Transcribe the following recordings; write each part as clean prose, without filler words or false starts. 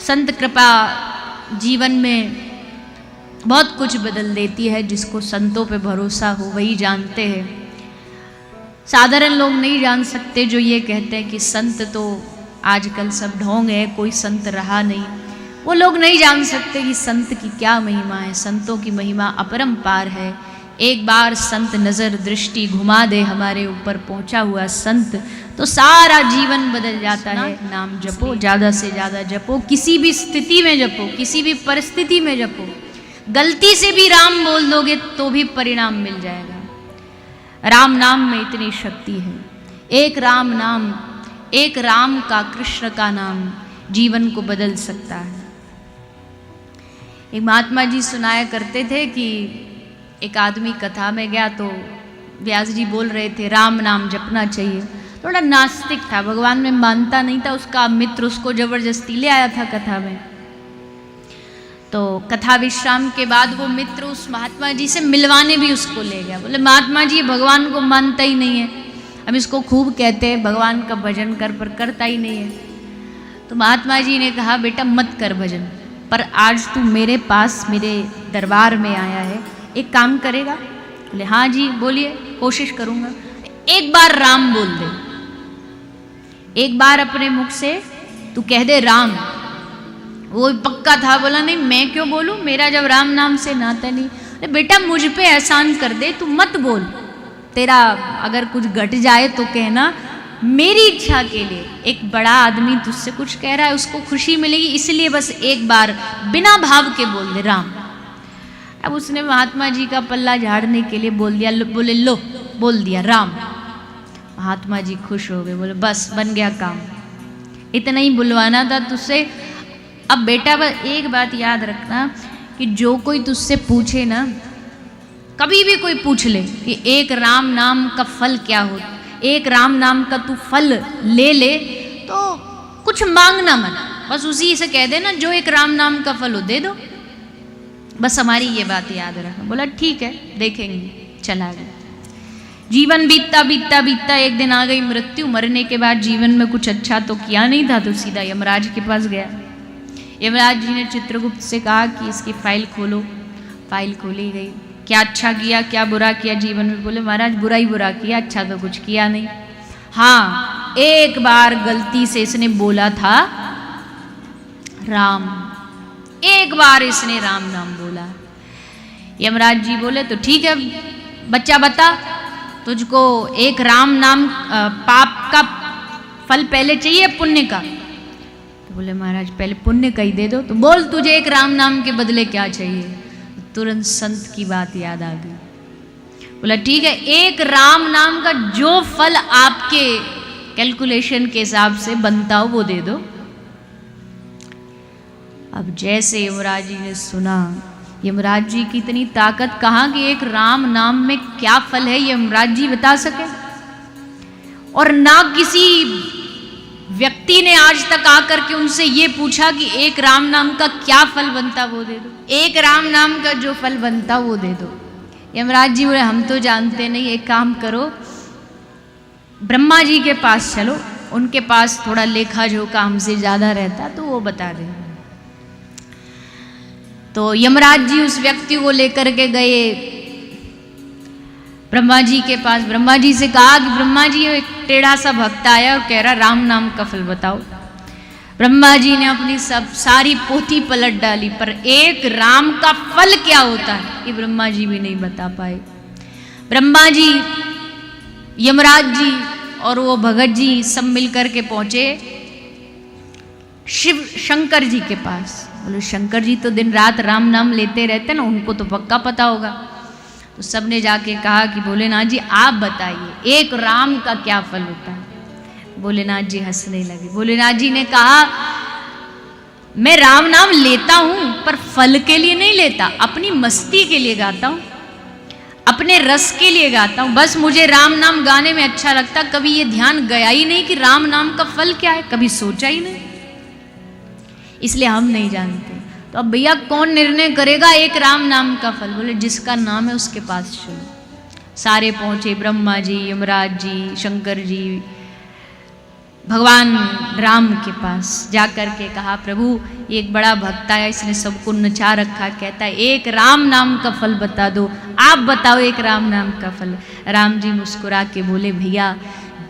संत कृपा जीवन में बहुत कुछ बदल देती है। जिसको संतों पे भरोसा हो वही जानते हैं। साधारण लोग नहीं जान सकते जो ये कहते हैं कि संत तो आजकल सब ढोंग है, कोई संत रहा नहीं। वो लोग नहीं जान सकते कि संत की क्या महिमा है। संतों की महिमा अपरंपार है। एक बार संत नज़र दृष्टि घुमा दे हमारे ऊपर पहुंचा हुआ संत, तो सारा जीवन बदल जाता है। नाम जपो, ज़्यादा से ज़्यादा जपो, किसी भी स्थिति में जपो, किसी भी परिस्थिति में जपो। गलती से भी राम बोल दोगे तो भी परिणाम मिल जाएगा। राम नाम में इतनी शक्ति है। एक राम नाम, एक राम का, कृष्ण का नाम जीवन को बदल सकता है। एक महात्मा जी सुनाया करते थे कि एक आदमी कथा में गया तो व्यास जी बोल रहे थे राम नाम जपना चाहिए। थोड़ा नास्तिक था, भगवान में मानता नहीं था। उसका मित्र उसको जबरदस्ती ले आया था कथा में। तो कथा विश्राम के बाद वो मित्र उस महात्मा जी से मिलवाने भी उसको ले गया। बोले महात्मा जी भगवान को मानता ही नहीं है, हम इसको खूब कहते हैं भगवान का भजन कर, पर करता ही नहीं है। तो महात्मा जी ने कहा बेटा मत कर भजन, पर आज तू मेरे पास मेरे दरबार में आया है, एक काम करेगा? बोले हाँ जी बोलिए, कोशिश करूँगा। एक बार राम बोल दे, एक बार अपने मुख से तू कह दे राम। वो पक्का था, बोला नहीं मैं क्यों बोलूँ, मेरा जब राम नाम से नाता नहीं। अरे बेटा मुझ पे एहसान कर दे, तू मत बोल। तेरा अगर कुछ घट जाए तो कहना, मेरी इच्छा के लिए। एक बड़ा आदमी तुझसे कुछ कह रहा है, उसको खुशी मिलेगी, इसलिए बस एक बार बिना भाव के बोल दे राम। अब उसने महात्मा जी का पल्ला झाड़ने के लिए बोल दिया, बोले लो बोल दिया राम। महात्मा जी खुश हो गए, बोले बस बन गया काम, इतना ही बुलवाना था तुझसे। अब बेटा बस एक बात याद रखना कि जो कोई तुझसे पूछे ना, कभी भी कोई पूछ ले कि एक राम नाम का फल क्या हो, एक राम नाम का तू फल ले ले, तो कुछ मांगना मत, बस उसी से कह देना जो एक राम नाम का फल हो दे दो। बस हमारी ये बात याद रखना। बोला ठीक है देखेंगे। चला गया। जीवन बीतता बीतता बीतता एक दिन आ गई मृत्यु। मरने के बाद जीवन में कुछ अच्छा तो किया नहीं था, तो सीधा यमराज के पास गया। यमराज जी ने चित्रगुप्त से कहा कि इसकी फाइल खोलो। फाइल खोली गई। क्या अच्छा किया क्या बुरा किया जीवन में? बोले महाराज बुरा ही बुरा किया, अच्छा तो कुछ किया नहीं। हाँ एक बार गलती से इसने बोला था राम, एक बार इसने राम नाम बोला। यमराज जी बोले तो ठीक है बच्चा बता, तुझको एक राम नाम पाप का फल पहले चाहिए पुण्य का? तो बोले महाराज पहले पुण्य का ही दे दो। तो बोल तुझे एक राम नाम के बदले क्या चाहिए? तुरंत संत की बात याद आ गई। बोला ठीक है एक राम नाम का जो फल आपके कैलकुलेशन के हिसाब से बनता हो वो दे दो। अब जैसे यमराज जी ने सुना, यमराज जी की इतनी ताकत कहाँ कि एक राम नाम में क्या फल है यमराज जी बता सके। और ना किसी व्यक्ति ने आज तक आकर के उनसे ये पूछा कि एक राम नाम का क्या फल बनता वो दे दो, एक राम नाम का जो फल बनता वो दे दो। यमराज जी बोले हम तो जानते नहीं, एक काम करो ब्रह्मा जी के पास चलो, उनके पास थोड़ा लेखा जोखा हमसे ज्यादा रहता तो वो बता दें। तो यमराज जी उस व्यक्ति को लेकर के गए ब्रह्मा जी के पास। ब्रह्मा जी से कहा कि ब्रह्मा जी एक टेढ़ा सा भक्त आया और कह रहा राम नाम का फल बताओ। ब्रह्मा जी ने अपनी सब सारी पोथी पलट डाली, पर एक राम का फल क्या होता है ये ब्रह्मा जी भी नहीं बता पाए। ब्रह्मा जी, यमराज जी और वो भगत जी सब मिलकर के पहुंचे शिव शंकर जी के पास। बोले शंकर जी तो दिन रात राम नाम लेते रहते ना, उनको तो पक्का पता होगा। तो सब ने जाके कहा कि भोलेनाथ जी आप बताइए एक राम का क्या फल होता है। भोलेनाथ जी हंसने लगे। भोलेनाथ जी ने कहा मैं राम नाम लेता हूं पर फल के लिए नहीं लेता, अपनी मस्ती के लिए गाता हूं, अपने रस के लिए गाता हूं। बस मुझे राम नाम गाने में अच्छा लगता, कभी ये ध्यान गया ही नहीं कि राम नाम का फल क्या है, कभी सोचा ही नहीं, इसलिए हम नहीं जानते। तो अब भैया कौन निर्णय करेगा एक राम नाम का फल? बोले जिसका नाम है उसके पास चलो। सारे पहुंचे, ब्रह्मा जी, यमराज जी, शंकर जी, भगवान राम के पास जाकर के कहा, प्रभु एक बड़ा भक्त आया, इसने सबको नचा रखा, कहता है एक राम नाम का फल बता दो, आप बताओ एक राम नाम का फल। राम जी मुस्कुरा के बोले, भैया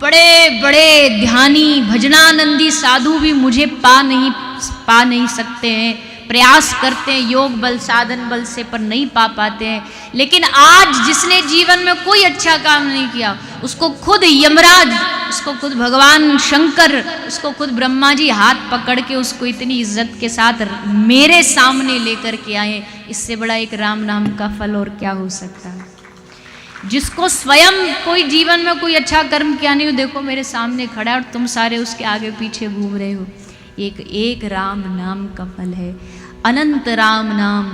बड़े बड़े ध्यानी भजनानंदी साधु भी मुझे पा नहीं सकते हैं, प्रयास करते हैं योग बल साधन बल से, पर नहीं पा पाते हैं। लेकिन आज जिसने जीवन में कोई अच्छा काम नहीं किया, उसको खुद यमराज, उसको खुद भगवान शंकर, उसको खुद ब्रह्मा जी हाथ पकड़ के उसको इतनी इज्जत के साथ मेरे सामने लेकर के आए, इससे बड़ा एक राम नाम का फल और क्या हो सकता है। जिसको स्वयं कोई जीवन में कोई अच्छा कर्म किया नहीं हो, देखो मेरे सामने खड़ा है और तुम सारे उसके आगे पीछे घूम रहे हो। एक राम नाम का फल है, अनंत राम नाम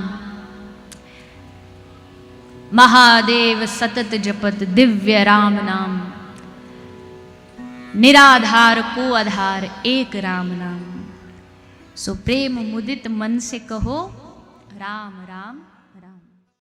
महादेव सतत जपत दिव्य राम नाम, निराधार को आधार एक राम नाम। सो प्रेम मुदित मन से कहो राम राम राम।